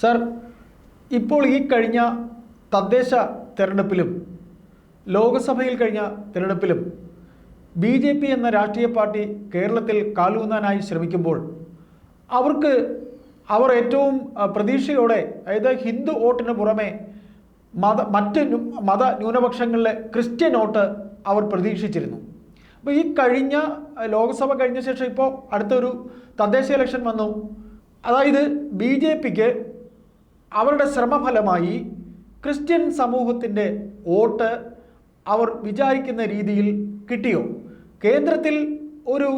Sir, ഇപ്പോൾ ഈ കഴിഞ്ഞ തദ്ദേശ തെരഞ്ഞെടുപ്പിലും ലോക്സഭയിൽ കഴിഞ്ഞ തെരഞ്ഞെടുപ്പിലും BJP എന്ന രാഷ്ട്രീയ പാർട്ടി കേരളത്തിൽ കാലൂന്നാനായി ശ്രമിക്കുമ്പോൾ അവർ ഏറ്റവും പ്രതീക്ഷയോടെ, അതായത് ഹിന്ദു വോട്ടിന് പുറമെ മറ്റ് മത ന്യൂനപക്ഷങ്ങളിലെ ക്രിസ്ത്യൻ വോട്ട് അവർ പ്രതീക്ഷിച്ചിരുന്നു. അപ്പോൾ ഈ കഴിഞ്ഞ ലോക്സഭ കഴിഞ്ഞ ശേഷം ഇപ്പോൾ അടുത്തൊരു തദ്ദേശ ഇലക്ഷൻ വന്നു. അതായത് BJPക്ക് അവരുടെ ശ്രമഫലമായി ക്രിസ്ത്യൻ സമൂഹത്തിൻ്റെ വോട്ട് അവർ വിചാരിക്കുന്ന രീതിയിൽ കിട്ടിയോ? കേന്ദ്രത്തിൽ ഒരു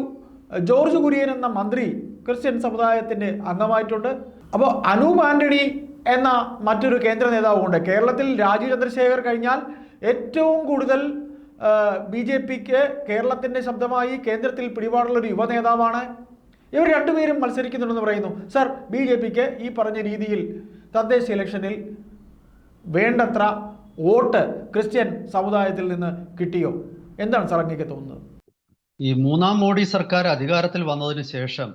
ജോർജ് കുര്യൻ എന്ന മന്ത്രി ക്രിസ്ത്യൻ സമുദായത്തിൻ്റെ അംഗമായിട്ടുണ്ട്. അപ്പോൾ അനൂപ് ആൻ്റണി എന്ന മറ്റൊരു കേന്ദ്ര നേതാവുമുണ്ട്. കേരളത്തിൽ രാജീവ് ചന്ദ്രശേഖർ കഴിഞ്ഞാൽ ഏറ്റവും കൂടുതൽ BJPക്ക് കേരളത്തിൻ്റെ ശബ്ദമായി കേന്ദ്രത്തിൽ പിടിപാടുള്ളൊരു യുവ നേതാവാണ്. ഇവർ രണ്ടുപേരും മത്സരിക്കുന്നുണ്ടെന്ന് പറയുന്നു. സർ, BJPക്ക് ഈ പറഞ്ഞ രീതിയിൽ തദ്ദേശ ഇലക്ഷനിൽ വേണ്ടത്ര വോട്ട് ക്രിസ്ത്യൻ സമുദായത്തിൽ നിന്ന് കിട്ടിയോ? എന്താണ് സാർ അങ്ങേക്ക് തോന്നുന്നത്? ഈ മൂന്നാം മോഡി സർക്കാർ അധികാരത്തിൽ വന്നതിന് ശേഷം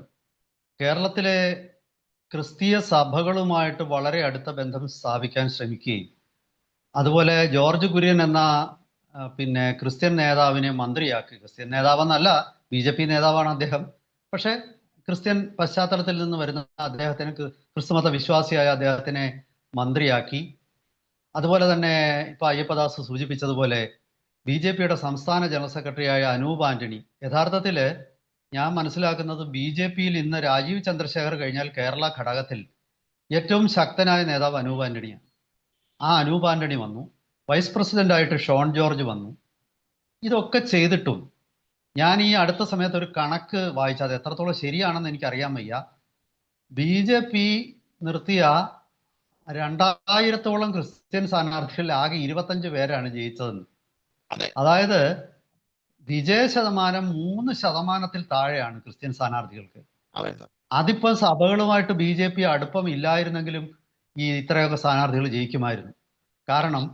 കേരളത്തിലെ ക്രിസ്തീയ സഭകളുമായിട്ട് വളരെ അടുത്ത ബന്ധം സ്ഥാപിക്കാൻ ശ്രമിക്കുകയും അതുപോലെ ജോർജ് കുര്യൻ എന്ന ക്രിസ്ത്യൻ നേതാവിനെ മന്ത്രിയാക്കി, ക്രിസ്ത്യൻ നേതാവെന്നല്ല, BJP നേതാവാണ് അദ്ദേഹം, പക്ഷേ ക്രിസ്ത്യൻ പശ്ചാത്തലത്തിൽ നിന്ന് വരുന്ന അദ്ദേഹത്തിന്, ക്രിസ്തുമത വിശ്വാസിയായ അദ്ദേഹത്തിനെ മന്ത്രിയാക്കി. അതുപോലെ തന്നെ ഇപ്പൊ അയ്യപ്പദാസ് സൂചിപ്പിച്ചതുപോലെ BJPയുടെ സംസ്ഥാന ജനറൽ സെക്രട്ടറിയായ അനൂപ് ആന്റണി, യഥാർത്ഥത്തിൽ ഞാൻ മനസ്സിലാക്കുന്നത് BJPയിൽ ഇന്ന് രാജീവ് ചന്ദ്രശേഖർ കഴിഞ്ഞാൽ കേരള ഘടകത്തിൽ ഏറ്റവും ശക്തനായ നേതാവ് അനൂപ് ആന്റണിയാണ്. ആ അനൂപ് ആന്റണി വന്നു, വൈസ് പ്രസിഡന്റായിട്ട് ഷോൺ ജോർജ് വന്നു. ഇതൊക്കെ ചെയ്തിട്ടും ഞാൻ ഈ അടുത്ത സമയത്ത് ഒരു കണക്ക് വായിച്ചത് എത്രത്തോളം ശരിയാണെന്ന് എനിക്കറിയാൻ വയ്യ. BJP നിർത്തിയ 2000-ഓളം ക്രിസ്ത്യൻ സ്ഥാനാർത്ഥികളിൽ ആകെ 25 പേരാണ് ജയിച്ചതെന്ന്. അതായത് വിജയ ശതമാനം 3% താഴെയാണ് ക്രിസ്ത്യൻ സ്ഥാനാർത്ഥികൾക്ക്. അതിപ്പോ സഭകളുമായിട്ട് BJP അടുപ്പം ഇല്ലായിരുന്നെങ്കിലും ഈ ഇത്രയൊക്കെ സ്ഥാനാർത്ഥികൾ ജയിക്കുമായിരുന്നു. കാരണം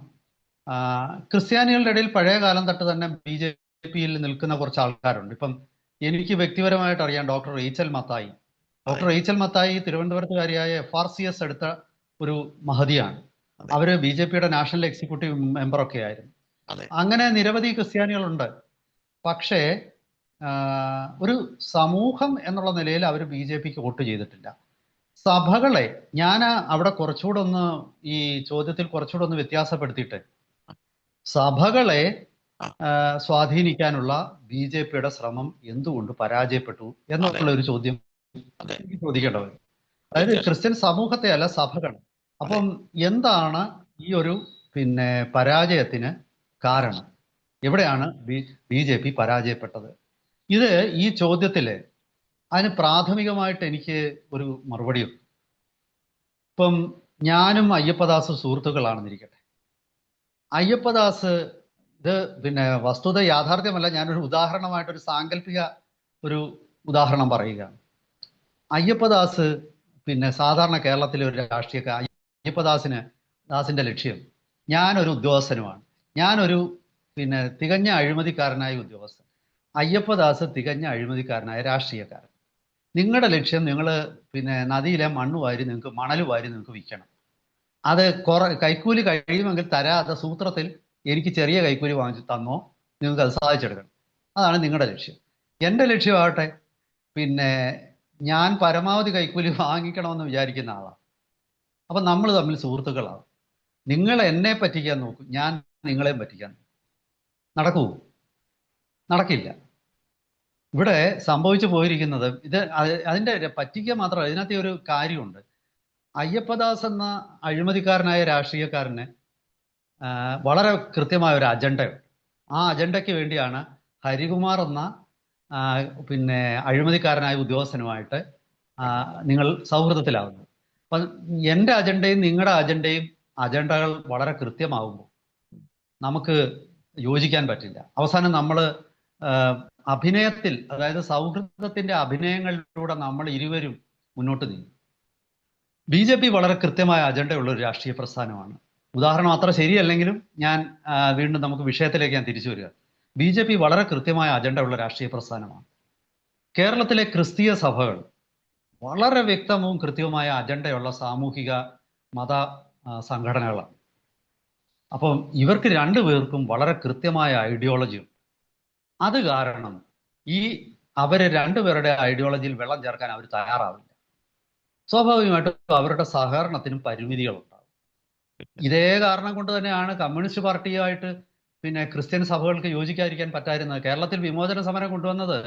ക്രിസ്ത്യാനികളുടെ ഇടയിൽ പഴയ കാലം തൊട്ട് തന്നെ BJPയിൽ നിൽക്കുന്ന കുറച്ച് ആൾക്കാരുണ്ട്. ഇപ്പം എനിക്ക് വ്യക്തിപരമായിട്ട് അറിയാം doctor Rachel Mathai. Doctor Rachel Mathai തിരുവനന്തപുരത്തുകാരിയായ FRCS എടുത്ത ഒരു മഹതിയാണ്. അവര് BJPയുടെ നാഷണൽ എക്സിക്യൂട്ടീവ് മെമ്പറൊക്കെ ആയിരുന്നു. അങ്ങനെ നിരവധി ക്രിസ്ത്യാനികളുണ്ട്. പക്ഷേ ഒരു സമൂഹം എന്നുള്ള നിലയിൽ അവർ BJPക്ക് വോട്ട് ചെയ്തിട്ടില്ല. സഭകളെ ഞാൻ അവിടെ കുറച്ചുകൂടെ ഒന്ന് ഈ ചോദ്യത്തിൽ കുറച്ചുകൂടെ ഒന്ന് വ്യത്യാസപ്പെടുത്തിയിട്ട്, സഭകളെ സ്വാധീനിക്കാനുള്ള BJPയുടെ ശ്രമം എന്തുകൊണ്ട് പരാജയപ്പെട്ടു എന്നുള്ള ഒരു ചോദ്യം ചോദിക്കേണ്ടത്. അതായത് ക്രിസ്ത്യൻ സമൂഹത്തെ അല്ല, സഭകൾ. അപ്പം എന്താണ് ഈ ഒരു പരാജയത്തിന് കാരണം? എവിടെയാണ് BJP പരാജയപ്പെട്ടത്? ഇത് ഈ ചോദ്യത്തില് അതിന് പ്രാഥമികമായിട്ട് എനിക്ക് ഒരു മറുപടിയുണ്ട്. ഇപ്പം ഞാനും അയ്യപ്പദാസ് സുഹൃത്തുക്കളാണെന്നിരിക്കട്ടെ. അയ്യപ്പദാസ്, ഇത് വസ്തുത യാഥാർത്ഥ്യമല്ല, ഞാനൊരു ഉദാഹരണമായിട്ടൊരു സാങ്കല്പിക ഒരു ഉദാഹരണം പറയുകയാണ്. അയ്യപ്പദാസ് സാധാരണ കേരളത്തിലെ ഒരു രാഷ്ട്രീയക്കാരൻ. അയ്യപ്പദാസിന്റെ ലക്ഷ്യം, ഞാനൊരു ഉദ്യോഗസ്ഥനുമാണ്, ഞാനൊരു തികഞ്ഞ അഴിമതിക്കാരനായ ഉദ്യോഗസ്ഥൻ. അയ്യപ്പദാസ് തികഞ്ഞ അഴിമതിക്കാരനായ രാഷ്ട്രീയക്കാരൻ. നിങ്ങളുടെ ലക്ഷ്യം, നിങ്ങൾ നദിയിലെ മണ്ണ് വാരി മണൽ വാരി നിങ്ങൾക്ക് വിൽക്കണം. അത് കൈക്കൂലി കഴിയുമെങ്കിൽ തരാതെ സൂത്രത്തിൽ എനിക്ക് ചെറിയ കൈക്കൂലി വാങ്ങിച്ച് തന്നോ, നിങ്ങൾക്ക് അത് സാധിച്ചെടുക്കണം. അതാണ് നിങ്ങളുടെ ലക്ഷ്യം. എൻ്റെ ലക്ഷ്യമാകട്ടെ ഞാൻ പരമാവധി കൈക്കൂലി വാങ്ങിക്കണമെന്ന് വിചാരിക്കുന്ന ആളാണ്. അപ്പം നമ്മൾ തമ്മിൽ സുഹൃത്തുക്കളാണ്. നിങ്ങൾ എന്നെ പറ്റിക്കാൻ നോക്കും, ഞാൻ നിങ്ങളെയും പറ്റിക്കാൻ നോക്കും. നടക്കൂ? നടക്കില്ല. ഇവിടെ സംഭവിച്ചു പോയിരിക്കുന്നത് അതിൻ്റെ പറ്റിക്കുക മാത്രമല്ല, ഇതിനകത്ത് ഒരു കാര്യമുണ്ട്. അയ്യപ്പദാസ് എന്ന അഴിമതിക്കാരനായ രാഷ്ട്രീയക്കാരന് വളരെ കൃത്യമായ ഒരു അജണ്ടയുണ്ട്. ആ അജണ്ടയ്ക്ക് വേണ്ടിയാണ് ഹരികുമാർ എന്ന അഴിമതിക്കാരനായ ഉദ്യോഗസ്ഥനുമായിട്ട് നിങ്ങൾ സൗഹൃദത്തിലാവുന്നത്. അപ്പം എൻ്റെ അജണ്ടയും നിങ്ങളുടെ അജണ്ടകൾ വളരെ കൃത്യമാവുമ്പോൾ നമുക്ക് യോജിക്കാൻ പറ്റില്ല. അവസാനം നമ്മൾ അഭിനയത്തിൽ, അതായത് സൗഹൃദത്തിന്റെ അഭിനയങ്ങളിലൂടെ നമ്മൾ ഇരുവരും മുന്നോട്ട് നീങ്ങും. BJP വളരെ കൃത്യമായ അജണ്ടയുള്ള ഒരു രാഷ്ട്രീയ പ്രസ്ഥാനമാണ്. ഉദാഹരണം അത്ര ശരിയല്ലെങ്കിലും ഞാൻ വീണ്ടും നമുക്ക് വിഷയത്തിലേക്ക് ഞാൻ തിരിച്ചു വരിക. BJP വളരെ കൃത്യമായ അജണ്ട ഉള്ള രാഷ്ട്രീയ പ്രസ്ഥാനമാണ്. കേരളത്തിലെ ക്രിസ്തീയ സഭകൾ വളരെ വ്യക്തവും കൃത്യവുമായ അജണ്ടയുള്ള സാമൂഹിക മത സംഘടനകളാണ്. അപ്പം ഇവർക്ക് രണ്ടുപേർക്കും വളരെ കൃത്യമായ ഐഡിയോളജി ഉണ്ട്. അത് കാരണം ഈ അവരെ രണ്ടുപേരുടെ ഐഡിയോളജിയിൽ വെള്ളം ചേർക്കാൻ അവർ തയ്യാറാവില്ല. സ്വാഭാവികമായിട്ടും അവരുടെ സഹകരണത്തിനും പരിമിതികളുണ്ടാകും. ഇതേ കാരണം കൊണ്ട് തന്നെയാണ് കമ്മ്യൂണിസ്റ്റ് പാർട്ടിയായിട്ട് പിന്നെ ക്രിസ്ത്യൻ സഭകൾക്ക് യോജിക്കാതിരിക്കാൻ പറ്റാതിരുന്നത്. കേരളത്തിൽ വിമോചന സമരം കൊണ്ടുവന്നത്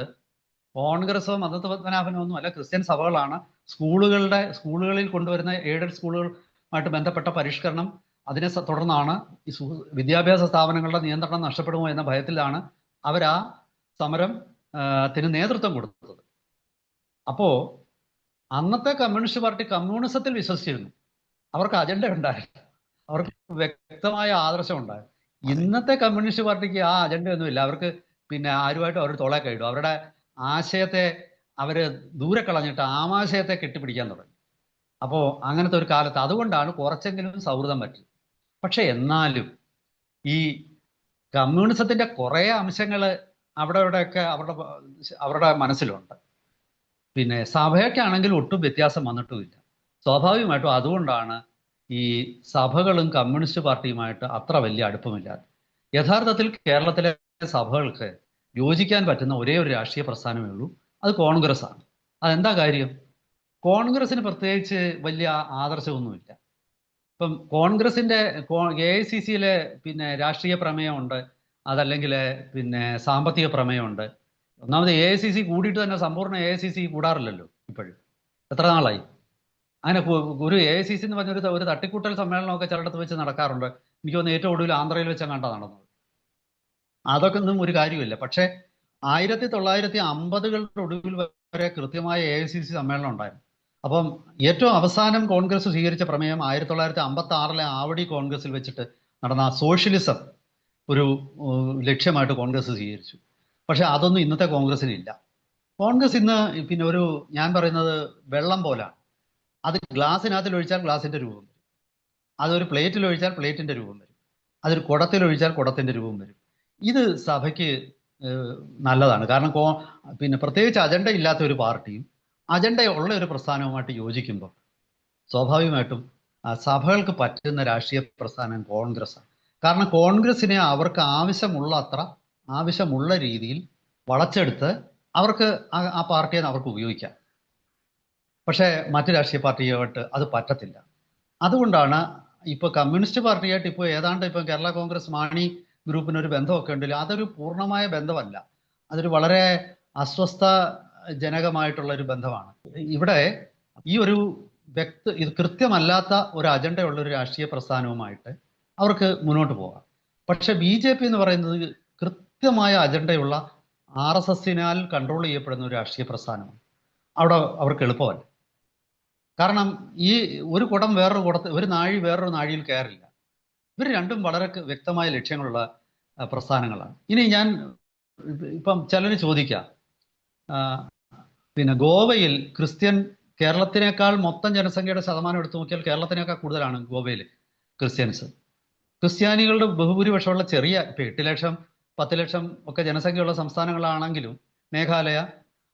കോൺഗ്രസോ മതപത്മനാഭനോ ഒന്നും അല്ല, ക്രിസ്ത്യൻ സഭകളാണ്. സ്കൂളുകളിൽ കൊണ്ടുവരുന്ന എയ്ഡഡ് സ്കൂളുകളുമായിട്ട് ബന്ധപ്പെട്ട പരിഷ്കരണം, അതിനെ തുടർന്നാണ് ഈ വിദ്യാഭ്യാസ സ്ഥാപനങ്ങളുടെ നിയന്ത്രണം നഷ്ടപ്പെടുമോ എന്ന ഭയത്തിലാണ് അവരാ സമരത്തിന് നേതൃത്വം കൊടുത്തത്. അപ്പോ അന്നത്തെ കമ്മ്യൂണിസ്റ്റ് പാർട്ടി കമ്മ്യൂണിസത്തിൽ വിശ്വസിച്ചിരുന്നു. അവർക്ക് അജണ്ട ഉണ്ടായിരുന്നു, അവർക്ക് വ്യക്തമായ ആദർശം ഉണ്ടായിരുന്നു. ഇന്നത്തെ കമ്മ്യൂണിസ്റ്റ് പാർട്ടിക്ക് ആ അജണ്ടയൊന്നുമില്ല. അവർക്ക് പിന്നെ ആരുമായിട്ടും അവർ തോളെ കൈയിടും. അവരുടെ ആശയത്തെ അവർ ദൂരെ കളഞ്ഞിട്ട് ആമാശയത്തെ കെട്ടിപ്പിടിക്കാൻ തുടങ്ങി. അപ്പോൾ അങ്ങനത്തെ ഒരു കാലത്ത് അതുകൊണ്ടാണ് കുറച്ചെങ്കിലും സൗഹൃദം പറ്റിയത്. പക്ഷെ എന്നാലും ഈ കമ്മ്യൂണിസത്തിന്റെ കുറേ അംശങ്ങൾ അവിടെ ഇവിടെയൊക്കെ അവരുടെ മനസ്സിലുണ്ട്. പിന്നെ സഭയ്ക്കാണെങ്കിൽ ഒട്ടും വ്യത്യാസം വന്നിട്ടുമില്ല. സ്വാഭാവികമായിട്ടും അതുകൊണ്ടാണ് ഈ സഭകളും കമ്മ്യൂണിസ്റ്റ് പാർട്ടിയുമായിട്ട് അത്ര വലിയ അടുപ്പമില്ലാതെ. യഥാർത്ഥത്തിൽ കേരളത്തിലെ സഭകൾക്ക് യോജിക്കാൻ പറ്റുന്ന ഒരേ ഒരു രാഷ്ട്രീയ പ്രസ്ഥാനമേ ഉള്ളൂ, അത് കോൺഗ്രസ് ആണ്. അതെന്താ കാര്യം? കോൺഗ്രസിന് പ്രത്യേകിച്ച് വലിയ ആദർശമൊന്നുമില്ല. ഇപ്പം കോൺഗ്രസിന്റെ AICCയിലെ പിന്നെ രാഷ്ട്രീയ പ്രമേയമുണ്ട്, അതല്ലെങ്കിൽ പിന്നെ സാമ്പത്തിക പ്രമേയമുണ്ട്. ഒന്നാമത് AICC കൂടിയിട്ട് തന്നെ സമ്പൂർണ്ണ AICC കൂടാറില്ലല്ലോ ഇപ്പോഴും. എത്ര നാളായി? അങ്ങനെ ഒരു AICC എന്ന് പറഞ്ഞൊരു ഒരു തട്ടിക്കൂട്ടൽ സമ്മേളനമൊക്കെ ചിലയിടത്ത് വെച്ച് നടക്കാറുണ്ട്. എനിക്ക് തോന്നുന്നു ഏറ്റവും ഒടുവിൽ ആന്ധ്രയിൽ വെച്ചാൽ കണ്ടാ നടന്നത്. അതൊക്കെ ഒന്നും ഒരു കാര്യമില്ല. പക്ഷേ 1950കളുടെ ഒടുവിൽ വരെ കൃത്യമായ AICC സമ്മേളനം ഉണ്ടായിരുന്നു. അപ്പം ഏറ്റവും അവസാനം കോൺഗ്രസ് സ്വീകരിച്ച പ്രമേയം 1956 ആവടി കോൺഗ്രസിൽ വെച്ചിട്ട് നടന്ന സോഷ്യലിസം ഒരു ലക്ഷ്യമായിട്ട് കോൺഗ്രസ് സ്വീകരിച്ചു. പക്ഷെ അതൊന്നും ഇന്നത്തെ കോൺഗ്രസിനില്ല. കോൺഗ്രസ് ഇന്ന് പിന്നെ ഞാൻ പറയുന്നത് വെള്ളം പോലാണ്. അത് ഗ്ലാസിനകത്തിൽ ഒഴിച്ചാൽ ഗ്ലാസിന്റെ രൂപം വരും, അതൊരു പ്ലേറ്റിൽ ഒഴിച്ചാൽ പ്ലേറ്റിന്റെ രൂപം വരും, അതൊരു കുടത്തിൽ ഒഴിച്ചാൽ കുടത്തിന്റെ രൂപം വരും. ഇത് സഭയ്ക്ക് നല്ലതാണ്. കാരണം പിന്നെ പ്രത്യേകിച്ച് അജണ്ട ഇല്ലാത്ത ഒരു പാർട്ടിയും അജണ്ടയുള്ള ഒരു പ്രസ്ഥാനവുമായിട്ട് യോജിക്കുമ്പോൾ സ്വാഭാവികമായിട്ടും സഭകൾക്ക് പറ്റുന്ന രാഷ്ട്രീയ പ്രസ്ഥാനം കോൺഗ്രസ്സാണ്. കാരണം കോൺഗ്രസിനെ അവർക്ക് ആവശ്യമുള്ള രീതിയിൽ വളച്ചെടുത്ത് അവർക്ക് ആ പാർട്ടിയെ അവർക്ക് ഉപയോഗിക്കാം. പക്ഷേ മറ്റു രാഷ്ട്രീയ പാർട്ടിയായിട്ട് അത് പറ്റത്തില്ല. അതുകൊണ്ടാണ് ഇപ്പോൾ കമ്മ്യൂണിസ്റ്റ് പാർട്ടിയായിട്ട് ഇപ്പോൾ ഏതാണ്ട് ഇപ്പോൾ കേരള കോൺഗ്രസ് മാണി ഗ്രൂപ്പിനൊരു ബന്ധമൊക്കെ ഉണ്ടല്ലോ, അതൊരു പൂർണ്ണമായ ബന്ധമല്ല. അതൊരു വളരെ അസ്വസ്ഥജനകമായിട്ടുള്ള ഒരു ബന്ധമാണ്. ഇവിടെ ഈ ഒരു ഇത് കൃത്യമല്ലാത്ത ഒരു അജണ്ടയുള്ള ഒരു രാഷ്ട്രീയ പ്രസ്ഥാനവുമായിട്ട് അവർക്ക് മുന്നോട്ട് പോകാം. പക്ഷെ BJP എന്ന് പറയുന്നത് കൃത്യമായ അജണ്ടയുള്ള RSSനാൽ കൺട്രോൾ ചെയ്യപ്പെടുന്ന ഒരു രാഷ്ട്രീയ പ്രസ്ഥാനമാണ്. അവിടെ അവർക്ക് എളുപ്പമല്ല. കാരണം ഈ ഒരു കുടം ഒരു നാഴി വേറൊരു നാഴിയിൽ കയറില്ല. ഇവർ രണ്ടും വളരെ വ്യക്തമായ ലക്ഷ്യങ്ങളുള്ള പ്രസ്ഥാനങ്ങളാണ്. ഇനി ഞാൻ ഇപ്പം ചിലർ ചോദിക്കാം, പിന്നെ ഗോവയിൽ കേരളത്തിനേക്കാൾ മൊത്തം ജനസംഖ്യയുടെ ശതമാനം എടുത്തു നോക്കിയാൽ കേരളത്തിനേക്കാൾ കൂടുതലാണ് ഗോവയിൽ ക്രിസ്ത്യാനികളുടെ ബഹുഭൂരിപക്ഷമുള്ള ചെറിയ ഇപ്പം 8 ലക്ഷം 10 ലക്ഷം ഒക്കെ ജനസംഖ്യയുള്ള സംസ്ഥാനങ്ങളാണെങ്കിലും മേഘാലയ,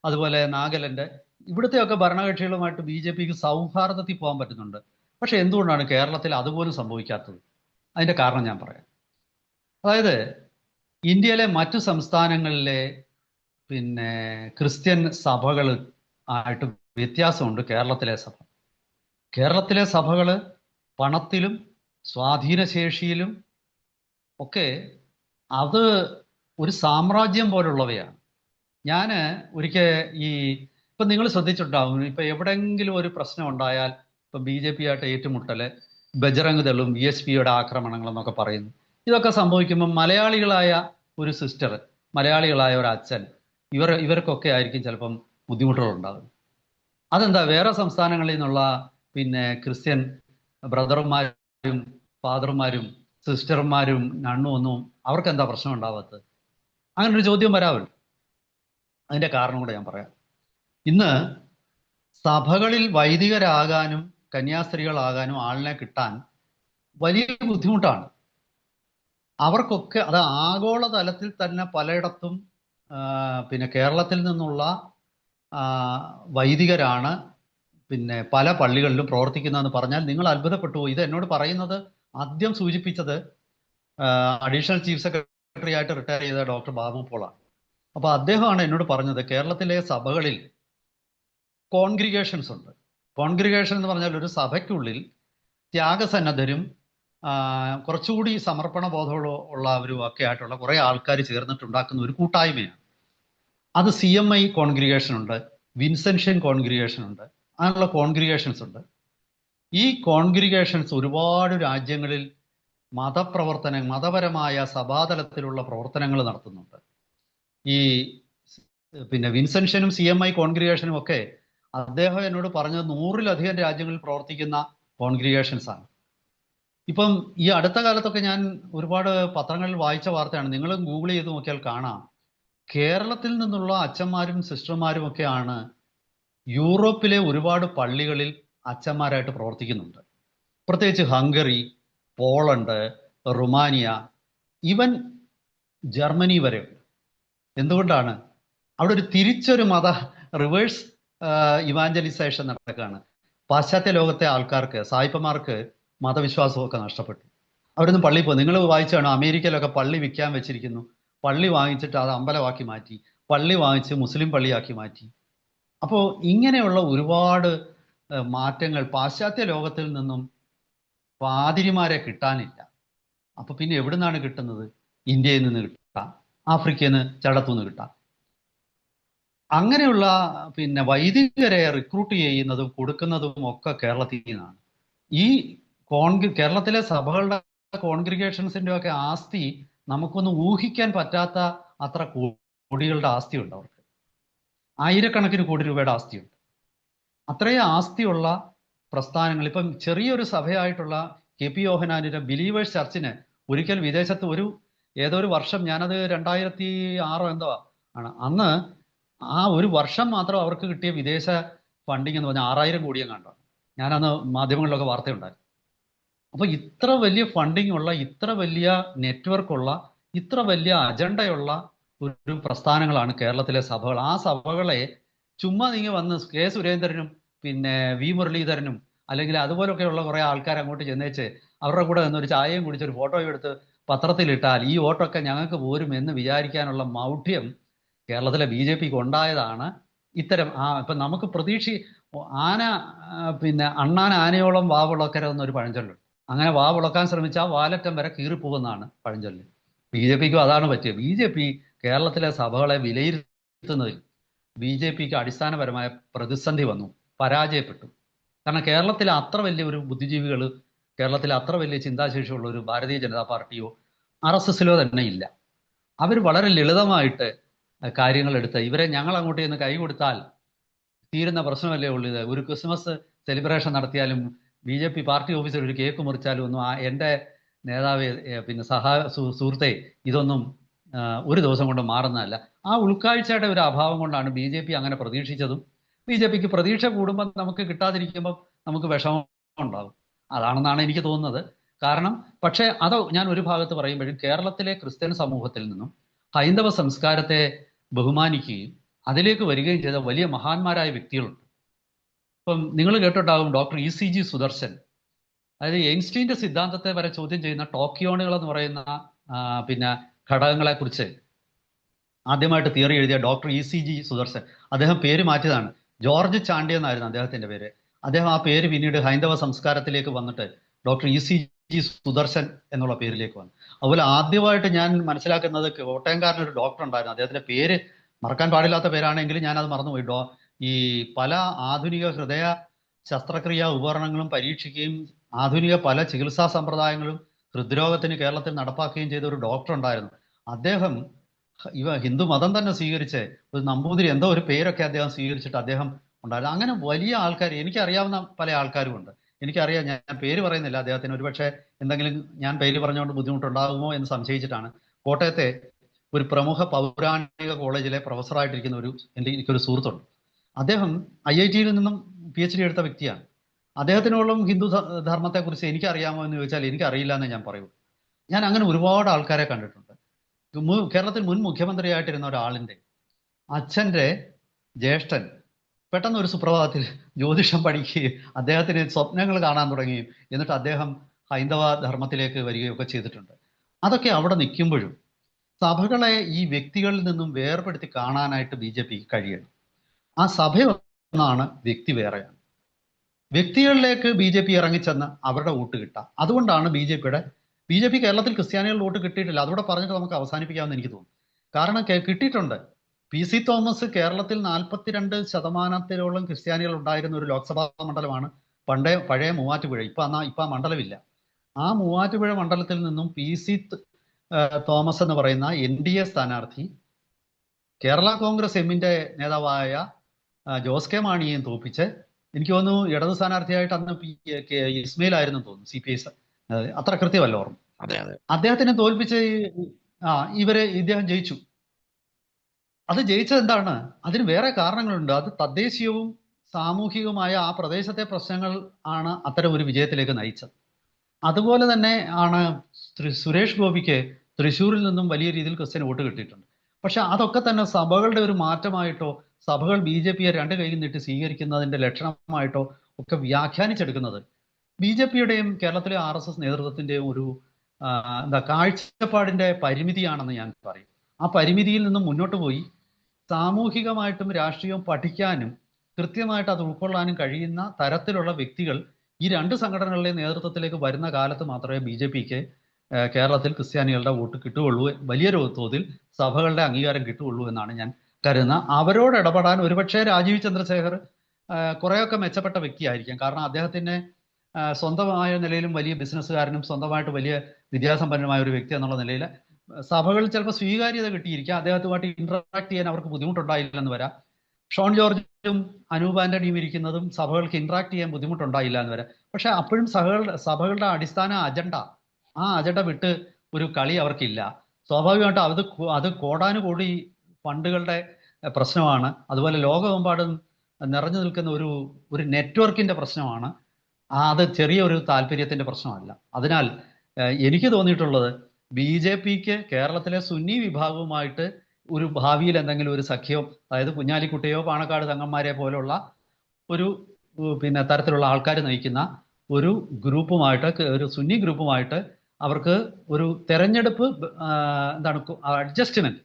അതുപോലെ നാഗാലാൻഡ്, ഇവിടുത്തെയൊക്കെ ഭരണകക്ഷികളുമായിട്ട് BJPക്ക് സൗഹാർദ്ദത്തിൽ പോകാൻ പറ്റുന്നുണ്ട്. പക്ഷെ എന്തുകൊണ്ടാണ് കേരളത്തിൽ അതുപോലും സംഭവിക്കാത്തത്? അതിൻ്റെ കാരണം ഞാൻ പറയാം. അതായത് ഇന്ത്യയിലെ മറ്റു സംസ്ഥാനങ്ങളിലെ പിന്നെ ക്രിസ്ത്യൻ സഭകൾ ആയിട്ട് വ്യത്യാസമുണ്ട് കേരളത്തിലെ സഭകൾ പണത്തിലും സ്വാധീനശേഷിയിലും ഒക്കെ അത് ഒരു സാമ്രാജ്യം പോലുള്ളവയാണ്. ഞാൻ ഒരിക്കൽ ഇപ്പം നിങ്ങൾ ശ്രദ്ധിച്ചിട്ടുണ്ടാവും, ഇപ്പം എവിടെയെങ്കിലും ഒരു പ്രശ്നം ഉണ്ടായാൽ ഇപ്പം BJP ആയിട്ട് ഏറ്റുമുട്ടൽ, ബജറംഗ് ദളും VSPയുടെ ആക്രമണങ്ങൾ എന്നൊക്കെ പറയുന്നു. ഇതൊക്കെ സംഭവിക്കുമ്പോൾ മലയാളികളായ ഒരു സിസ്റ്റർ, മലയാളികളായ ഒരു അച്ഛൻ, ഇവർക്കൊക്കെ ആയിരിക്കും ചിലപ്പം ബുദ്ധിമുട്ടുകൾ ഉണ്ടാകും. അതെന്താ? വേറെ സംസ്ഥാനങ്ങളിൽ നിന്നുള്ള പിന്നെ ക്രിസ്ത്യൻ ബ്രദർമാരും ഫാദർമാരും സിസ്റ്റർമാരും നണ്ണും ഒന്നും അവർക്ക് എന്താ പ്രശ്നം ഉണ്ടാവാത്തത്? അങ്ങനെ ഒരു ചോദ്യം വരാമല്ലോ. അതിൻ്റെ കാരണം കൂടെ ഞാൻ പറയാം. ഇന്ന് സഭകളിൽ വൈദികരാകാനും കന്യാസ്ത്രീകളാകാനും ആളിനെ കിട്ടാൻ വലിയ ബുദ്ധിമുട്ടാണ്. അവർക്കൊക്കെ അത് ആഗോളതലത്തിൽ തന്നെ പലയിടത്തും പിന്നെ കേരളത്തിൽ നിന്നുള്ള വൈദികരാണ് പിന്നെ പല പള്ളികളിലും പ്രവർത്തിക്കുന്നതെന്ന് പറഞ്ഞാൽ നിങ്ങൾ അത്ഭുതപ്പെട്ടു പോകും. ഇത് എന്നോട് പറയുന്നത് ആദ്യം സൂചിപ്പിച്ചത് അഡീഷണൽ ചീഫ് സെക്രട്ടറി ആയിട്ട് റിട്ടയർ ചെയ്ത ഡോക്ടർ ബാബു പോളാണ്. അപ്പൊ അദ്ദേഹമാണ് എന്നോട് പറഞ്ഞത് കേരളത്തിലെ സഭകളിൽ കോൺഗ്രിഗേഷൻസ് ഉണ്ട്. കോൺഗ്രിഗേഷൻ എന്ന് പറഞ്ഞാൽ ഒരു സഭയ്ക്കുള്ളിൽ ത്യാഗസന്നദ്ധരും കുറച്ചുകൂടി സമർപ്പണ ബോധമുള്ളവരും ഒക്കെ ആയിട്ടുള്ള കുറെ ആൾക്കാർ ചേർന്നിട്ടുണ്ടാക്കുന്ന ഒരു കൂട്ടായ്മയാണ്. അത് CMI കോൺഗ്രിഗേഷൻ ഉണ്ട്, വിൻസെൻഷ്യൻ കോൺഗ്രിഗേഷൻ ഉണ്ട്, അങ്ങനെയുള്ള കോൺഗ്രിഗേഷൻസ് ഉണ്ട്. ഈ കോൺഗ്രിഗേഷൻസ് ഒരുപാട് രാജ്യങ്ങളിൽ മതപരമായ സഭാതലത്തിലുള്ള പ്രവർത്തനങ്ങൾ നടത്തുന്നുണ്ട്. ഈ പിന്നെ വിൻസെൻഷ്യനും CMI കോൺഗ്രിഗേഷനും ഒക്കെ അദ്ദേഹം എന്നോട് പറഞ്ഞത് 100-ലധികം രാജ്യങ്ങളിൽ പ്രവർത്തിക്കുന്ന കോൺഗ്രിഗേഷൻസ് ആണ്. ഇപ്പം ഈ അടുത്ത കാലത്തൊക്കെ ഞാൻ ഒരുപാട് പത്രങ്ങളിൽ വായിച്ച വാർത്തയാണ്, നിങ്ങൾ ഗൂഗിൾ ചെയ്ത് നോക്കിയാൽ കാണാം. കേരളത്തിൽ നിന്നുള്ള അച്ഛന്മാരും സിസ്റ്റർമാരും ഒക്കെയാണ് യൂറോപ്പിലെ ഒരുപാട് പള്ളികളിൽ അച്ഛന്മാരായിട്ട് പ്രവർത്തിക്കുന്നുണ്ട്. പ്രത്യേകിച്ച് Hungary, Poland, Romania, even Germany വരെ. എന്തുകൊണ്ടാണ്? അവിടെ ഒരു തിരിച്ചൊരു റിവേഴ്സ് ഇവാഞ്ചലിസേഷൻ നടക്കുകയാണ്. പാശ്ചാത്യ ലോകത്തെ ആൾക്കാർക്ക്, സായിപ്പന്മാർക്ക് മതവിശ്വാസമൊക്കെ നഷ്ടപ്പെട്ടു. അവരൊന്നും പള്ളിയിൽ പോകും. നിങ്ങൾ വായിച്ചാണോ അമേരിക്കയിലൊക്കെ പള്ളി വിൽക്കാൻ വെച്ചിരിക്കുന്നു, പള്ളി വാങ്ങിച്ചിട്ട് അത് അമ്പലമാക്കി മാറ്റി, പള്ളി വാങ്ങിച്ച് മുസ്ലിം പള്ളിയാക്കി മാറ്റി. അപ്പോൾ ഇങ്ങനെയുള്ള ഒരുപാട് മാറ്റങ്ങൾ പാശ്ചാത്യ ലോകത്തിൽ നിന്നും പാതിരിമാരെ കിട്ടാനില്ല. അപ്പൊ പിന്നെ എവിടുന്നാണ് കിട്ടുന്നത്? ഇന്ത്യയിൽ നിന്ന് കിട്ടാം, ആഫ്രിക്കയിൽ നിന്ന് ചടത്തുനിന്ന് കിട്ടാം. അങ്ങനെയുള്ള പിന്നെ വൈദികരെ റിക്രൂട്ട് ചെയ്യുന്നതും കൊടുക്കുന്നതും ഒക്കെ കേരളത്തിൽ നിന്നാണ്. ഈ കേരളത്തിലെ സഭകളുടെ കോൺഗ്രിഗേഷൻസിന്റെ ഒക്കെ ആസ്തി നമുക്കൊന്ന് ഊഹിക്കാൻ പറ്റാത്ത അത്ര കോടികളുടെ ആസ്തിയുണ്ട് അവർക്ക്. ആയിരക്കണക്കിന് കോടി രൂപയുടെ ആസ്തിയുണ്ട്. അത്രയും ആസ്തിയുള്ള പ്രസ്ഥാനങ്ങൾ, ഇപ്പം ചെറിയൊരു സഭയായിട്ടുള്ള KP യോഹന്നാനിന്റെ ബിലീവേഴ്സ് ചർച്ചിന് ഒരിക്കൽ വിദേശത്ത് ഏതോ ഒരു വർഷം, ഞാനത് 2006 എന്തോ ആണ്, അന്ന് ആ ഒരു വർഷം മാത്രം അവർക്ക് കിട്ടിയ വിദേശ ഫണ്ടിങ് എന്ന് പറഞ്ഞാൽ 6000 കോടിയും കണ്ടോ. ഞാനന്ന് മാധ്യമങ്ങളിലൊക്കെ വാർത്തയുണ്ടായിരുന്നു. അപ്പൊ ഇത്ര വലിയ ഫണ്ടിങ് ഉള്ള, ഇത്ര വലിയ നെറ്റ്വർക്കുള്ള, ഇത്ര വലിയ അജണ്ടയുള്ള ഒരു പ്രസ്ഥാനങ്ങളാണ് കേരളത്തിലെ സഭകൾ. ആ സഭകളെ ചുമ്മാ നിങ്ങൾ വന്ന് കെ സുരേന്ദ്രനും പിന്നെ V മുരളീധരനും അല്ലെങ്കിൽ അതുപോലൊക്കെയുള്ള കുറെ ആൾക്കാർ അങ്ങോട്ട് ചെന്നേച്ച് അവരുടെ കൂടെ നിന്നൊരു ചായയും കുടിച്ച് ഒരു ഫോട്ടോയും എടുത്ത് പത്രത്തിലിട്ടാൽ ഈ വോട്ടൊക്കെ ഞങ്ങൾക്ക് പോരും എന്ന് വിചാരിക്കാനുള്ള മൗഢ്യം കേരളത്തിലെ BJPക്ക് ഉണ്ടായതാണ്. ഇത്തരം ഇപ്പം നമുക്ക് പിന്നെ അണ്ണാൻ ആനയോളം വാവുളക്കര എന്നൊരു പഴഞ്ചൊല്ലുണ്ട്. അങ്ങനെ വാവുളക്കാൻ ശ്രമിച്ചാൽ വാലറ്റം വരെ കീറിപ്പോകുന്നതാണ് പഴഞ്ചൊല്ല്. BJPക്കും അതാണ് പറ്റിയത്. BJP കേരളത്തിലെ സഭകളെ വിലയിരുത്തുന്നതിൽ BJPക്ക് അടിസ്ഥാനപരമായ പ്രതിസന്ധി വന്നു, പരാജയപ്പെട്ടു. കാരണം കേരളത്തിലെ അത്ര വലിയ ഒരു ബുദ്ധിജീവികൾ, കേരളത്തിലെ അത്ര വലിയ ചിന്താശേഷിയുള്ള ഒരു ഭാരതീയ ജനതാ പാർട്ടിയോ RSSലോ തന്നെ ഇല്ല. അവർ വളരെ ലളിതമായിട്ട് കാര്യങ്ങൾ എടുത്ത് ഇവരെ ഞങ്ങൾ അങ്ങോട്ട് ചെന്ന് കൈ കൊടുത്താൽ തീരുന്ന പ്രശ്നമല്ലേ ഉള്ളൂ. ഇത് ഒരു ക്രിസ്മസ് സെലിബ്രേഷൻ നടത്തിയാലും BJP പാർട്ടി ഓഫീസിൽ ഒരു കേക്ക് മുറിച്ചാലും ഒന്നും എൻ്റെ നേതാവ് പിന്നെ സുഹൃത്തെ ഇതൊന്നും ഒരു ദിവസം കൊണ്ട് മാറുന്നതല്ല. ആ ഉൾക്കാഴ്ചയുടെ ഒരു അഭാവം കൊണ്ടാണ് BJP അങ്ങനെ പ്രതീക്ഷിച്ചതും. BJPക്ക് പ്രതീക്ഷ കൂടുമ്പോൾ നമുക്ക് കിട്ടാതിരിക്കുമ്പോൾ നമുക്ക് വിഷമം ഉണ്ടാകും. അതാണെന്നാണ് എനിക്ക് തോന്നുന്നത്. കാരണം പക്ഷേ അത് ഞാൻ ഒരു ഭാഗത്ത് പറയുമ്പോഴും കേരളത്തിലെ ക്രിസ്ത്യൻ സമൂഹത്തിൽ നിന്നും ഹൈന്ദവ സംസ്കാരത്തെ ബഹുമാനിക്കുകയും അതിലേക്ക് വരികയും ചെയ്ത വലിയ മഹാന്മാരായ വ്യക്തികളുണ്ട്. ഇപ്പം നിങ്ങൾ കേട്ടിട്ടുണ്ടാകും ഡോക്ടർ ECG സുദർശൻ, അതായത് ഐൻസ്റ്റീൻ്റെ സിദ്ധാന്തത്തെ വരെ ചോദ്യം ചെയ്യുന്ന ടോക്കിയോണുകൾ എന്ന് പറയുന്ന പിന്നെ ഘടകങ്ങളെ കുറിച്ച് ആദ്യമായിട്ട് തിയറി എഴുതിയ ഡോക്ടർ ECG സുദർശൻ. അദ്ദേഹം പേര് മാറ്റിയതാണ്, ജോർജ് ചാണ്ടി എന്നായിരുന്നു അദ്ദേഹത്തിന്റെ പേര്. അദ്ദേഹം ആ പേര് പിന്നീട് ഹൈന്ദവ സംസ്കാരത്തിലേക്ക് വന്നിട്ട് ഡോക്ടർ ECG സുദർശൻ എന്നുള്ള പേരിലേക്ക് വന്നു. അതുപോലെ ആദ്യമായിട്ട് ഞാൻ മനസ്സിലാക്കുന്നത് കോട്ടയംകാരനൊരു ഡോക്ടർ ഉണ്ടായിരുന്നു, അദ്ദേഹത്തിന്റെ പേര് മറക്കാൻ പാടില്ലാത്ത പേരാണെങ്കിലും ഞാനത് മറന്നുപോയി. ഈ പല ആധുനിക ഹൃദയ ശസ്ത്രക്രിയാ ഉപകരണങ്ങളും പരീക്ഷിക്കുകയും ആധുനിക പല ചികിത്സാ സമ്പ്രദായങ്ങളും ഹൃദ്രോഗത്തിന് കേരളത്തിൽ നടപ്പാക്കുകയും ചെയ്ത ഒരു ഡോക്ടർ ഉണ്ടായിരുന്നു. അദ്ദേഹം ഹിന്ദു മതം തന്നെ സ്വീകരിച്ച് ഒരു നമ്പൂതിരി എന്തോ ഒരു പേരൊക്കെ അദ്ദേഹം സ്വീകരിച്ചിട്ട് അദ്ദേഹം ഉണ്ടായിരുന്നു. അങ്ങനെ വലിയ ആൾക്കാർ, എനിക്കറിയാവുന്ന പല ആൾക്കാരും ഉണ്ട്. എനിക്കറിയാം, ഞാൻ പേര് പറയുന്നില്ല അദ്ദേഹത്തിന്, ഒരുപക്ഷെ എന്തെങ്കിലും ഞാൻ പേര് പറഞ്ഞുകൊണ്ട് ബുദ്ധിമുട്ടുണ്ടാകുമോ എന്ന് സംശയിച്ചിട്ടാണ്. കോട്ടയത്തെ ഒരു പ്രമുഖ പൗരാണിക കോളേജിലെ പ്രൊഫസറായിട്ടിരിക്കുന്ന എനിക്കൊരു സുഹൃത്തുണ്ട്. അദ്ദേഹം IITയിൽ നിന്നും PhD എടുത്ത വ്യക്തിയാണ്. അദ്ദേഹത്തിനോളം ഹിന്ദു ധർമ്മത്തെക്കുറിച്ച് എനിക്കറിയാമോ എന്ന് ചോദിച്ചാൽ എനിക്കറിയില്ല എന്ന് ഞാൻ പറയൂ. ഞാൻ അങ്ങനെ ഒരുപാട് ആൾക്കാരെ കണ്ടിട്ടുണ്ട്. കേരളത്തിൽ മുൻ മുഖ്യമന്ത്രിയായിട്ടിരുന്ന ഒരാളിൻ്റെ അച്ഛൻ്റെ ജ്യേഷ്ഠൻ പെട്ടെന്ന് ഒരു സുപ്രഭാതത്തിൽ ജ്യോതിഷം പഠിക്കുകയും അദ്ദേഹത്തിന് സ്വപ്നങ്ങൾ കാണാൻ തുടങ്ങുകയും എന്നിട്ട് അദ്ദേഹം ഹൈന്ദവ ധർമ്മത്തിലേക്ക് വരികയൊക്കെ ചെയ്തിട്ടുണ്ട്. അതൊക്കെ അവിടെ നിൽക്കുമ്പോഴും സഭകളെ ഈ വ്യക്തികളിൽ നിന്നും വേർപെടുത്തി കാണാനായിട്ട് BJP കഴിയണം. ആ സഭ ഒന്നാണ്, വ്യക്തി വേറെയാണ്. വ്യക്തികളിലേക്ക് BJP ഇറങ്ങിച്ചെന്ന് അവരുടെ വോട്ട് കിട്ടാം. അതുകൊണ്ടാണ് BJP കേരളത്തിൽ ക്രിസ്ത്യാനികളുടെ വോട്ട് കിട്ടിയിട്ടില്ല. അതുകൂടെ പറഞ്ഞിട്ട് നമുക്ക് അവസാനിപ്പിക്കാമെന്ന് എനിക്ക് തോന്നുന്നു. കാരണം കിട്ടിയിട്ടുണ്ട്. PC തോമസ് കേരളത്തിൽ 42% ക്രിസ്ത്യാനികൾ ഉണ്ടായിരുന്ന ഒരു ലോക്സഭാ മണ്ഡലമാണ് പഴയ മൂവാറ്റുപുഴ. ഇപ്പൊ ആ മണ്ഡലമില്ല. ആ മൂവാറ്റുപുഴ മണ്ഡലത്തിൽ നിന്നും PC തോമസ് എന്ന് പറയുന്ന NDA സ്ഥാനാർത്ഥി കേരള കോൺഗ്രസ് എമ്മിന്റെ നേതാവായ ജോസ് കെ മാണിയെയും തോൽപ്പിച്ച്, എനിക്ക് തോന്നുന്നു ഇടതു സ്ഥാനാർത്ഥിയായിട്ട് അന്ന് ഇസ്മയിൽ ആയിരുന്നു തോന്നുന്നു, CPI അത്ര കൃത്യമല്ല ഓർമ്മ. അദ്ദേഹത്തിനെ തോൽപ്പിച്ച് ഇദ്ദേഹം ജയിച്ചു. അത് ജയിച്ചത് എന്താണ്? അതിന് വേറെ കാരണങ്ങളുണ്ട്. അത് തദ്ദേശീയവും സാമൂഹികവുമായ ആ പ്രദേശത്തെ പ്രശ്നങ്ങൾ ആണ് അത്തരം ഒരു വിജയത്തിലേക്ക് നയിച്ചത്. അതുപോലെ തന്നെ ആണ് സുരേഷ് ഗോപിക്ക് തൃശ്ശൂരിൽ നിന്നും വലിയ രീതിയിൽ ക്രിസ്ത്യൻ വോട്ട് കിട്ടിയിട്ടുണ്ട്. പക്ഷെ അതൊക്കെ തന്നെ സഭകളുടെ ഒരു മാറ്റമായിട്ടോ സഭകൾ BJPയെ രണ്ട് കൈയിൽ നീട്ടി സ്വീകരിക്കുന്നതിന്റെ ലക്ഷണമായിട്ടോ ഒക്കെ വ്യാഖ്യാനിച്ചെടുക്കുന്നത് BJPയുടെയും കേരളത്തിലെ RSS നേതൃത്വത്തിന്റെയും ഒരു കാഴ്ചപ്പാടിന്റെ പരിമിതിയാണെന്ന് ഞാൻ പറയും. ആ പരിമിതിയിൽ നിന്നും മുന്നോട്ട് പോയി സാമൂഹികമായിട്ടും രാഷ്ട്രീയവും പഠിക്കാനും കൃത്യമായിട്ട് അത് ഉൾക്കൊള്ളാനും കഴിയുന്ന തരത്തിലുള്ള വ്യക്തികൾ ഈ രണ്ട് സംഘടനകളുടെ നേതൃത്വത്തിലേക്ക് വരുന്ന കാലത്ത് മാത്രമേ BJPക്ക് കേരളത്തിൽ ക്രിസ്ത്യാനികളുടെ വോട്ട് കിട്ടുകയുള്ളൂ, വലിയ തോതിൽ സഭകളുടെ അംഗീകാരം കിട്ടുകയുള്ളൂ എന്നാണ് ഞാൻ കരുതുന്നത്. അവരോട് ഇടപെടാൻ ഒരുപക്ഷെ രാജീവ് ചന്ദ്രശേഖർ കുറേയൊക്കെ മെച്ചപ്പെട്ട വ്യക്തിയായിരിക്കാം. കാരണം അദ്ദേഹത്തിന് സ്വന്തമായ നിലയിലും വലിയ ബിസിനസ്സുകാരനും സ്വന്തമായിട്ട് വലിയ വിദ്യാസമ്പന്നമായ ഒരു വ്യക്തി എന്നുള്ള നിലയിൽ സഭകളിൽ ചിലപ്പോൾ സ്വീകാര്യത കിട്ടിയിരിക്കാം. അദ്ദേഹത്തുമായിട്ട് ഇന്ററാക്ട് ചെയ്യാൻ അവർക്ക് ബുദ്ധിമുട്ടുണ്ടായില്ലെന്ന് വരാം. ഷോൺ ജോർജും അനൂപ് ആന്റണിയും ഇരിക്കുന്നതും സഭകൾക്ക് ഇന്ററാക്ട് ചെയ്യാൻ ബുദ്ധിമുട്ടുണ്ടായില്ല എന്ന് വരാം. പക്ഷെ അപ്പോഴും സഭകളുടെ അടിസ്ഥാന അജണ്ട വിട്ട് ഒരു കളി അവർക്കില്ല. സ്വാഭാവികമായിട്ടും അത് കോടാനുകോടി ഫണ്ടുകളുടെ പ്രശ്നമാണ്. അതുപോലെ ലോകമെമ്പാടും നിറഞ്ഞു നിൽക്കുന്ന ഒരു നെറ്റ്വർക്കിന്റെ പ്രശ്നമാണ്. അത് ചെറിയ ഒരു താല്പര്യത്തിന്റെ പ്രശ്നമല്ല. അതിനാൽ എനിക്ക് തോന്നിയിട്ടുള്ളത് BJPക്ക് കേരളത്തിലെ സുന്നി വിഭാഗവുമായിട്ട് ഒരു ഭാവിയിൽ എന്തെങ്കിലും ഒരു സഖ്യം, അതായത് കുഞ്ഞാലിക്കുട്ടിയോ പാണക്കാട് തങ്ങന്മാരെ പോലുള്ള ഒരു തരത്തിലുള്ള ആൾക്കാർ നയിക്കുന്ന ഒരു ഗ്രൂപ്പുമായിട്ട്, ഒരു സുന്നി ഗ്രൂപ്പുമായിട്ട് അവർക്ക് ഒരു തെരഞ്ഞെടുപ്പ് അഡ്ജസ്റ്റ്മെന്റ്,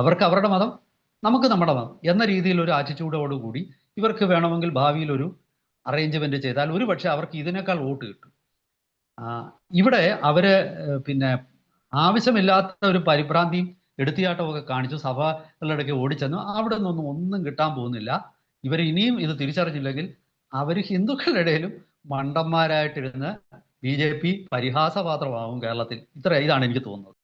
അവർക്ക് അവരുടെ മതം നമുക്ക് നമ്മുടെ മതം എന്ന രീതിയിൽ ഒരു ആറ്റിറ്റ്യൂഡോടുകൂടി ഇവർക്ക് വേണമെങ്കിൽ ഭാവിയിൽ ഒരു അറേഞ്ച്മെന്റ് ചെയ്താൽ ഒരു പക്ഷെ അവർക്ക് ഇതിനേക്കാൾ വോട്ട് കിട്ടും. ഇവിടെ അവര് ആവശ്യമില്ലാത്ത ഒരു പരിഭ്രാന്തിയും എടുത്തിയാട്ടമൊക്കെ കാണിച്ചു സഭകളുടെ ഇടയ്ക്ക് ഓടിച്ചെന്നു. അവിടെ നിന്നൊന്നും ഒന്നും കിട്ടാൻ പോകുന്നില്ല. ഇവർ ഇനിയും ഇത് തിരിച്ചറിഞ്ഞില്ലെങ്കിൽ അവർ ഹിന്ദുക്കളുടെ ഇടയിലും മണ്ടന്മാരായിട്ടിരുന്ന് BJP പരിഹാസപാത്രമാവും കേരളത്തിൽ. ഇതാണ് എനിക്ക് തോന്നുന്നത്.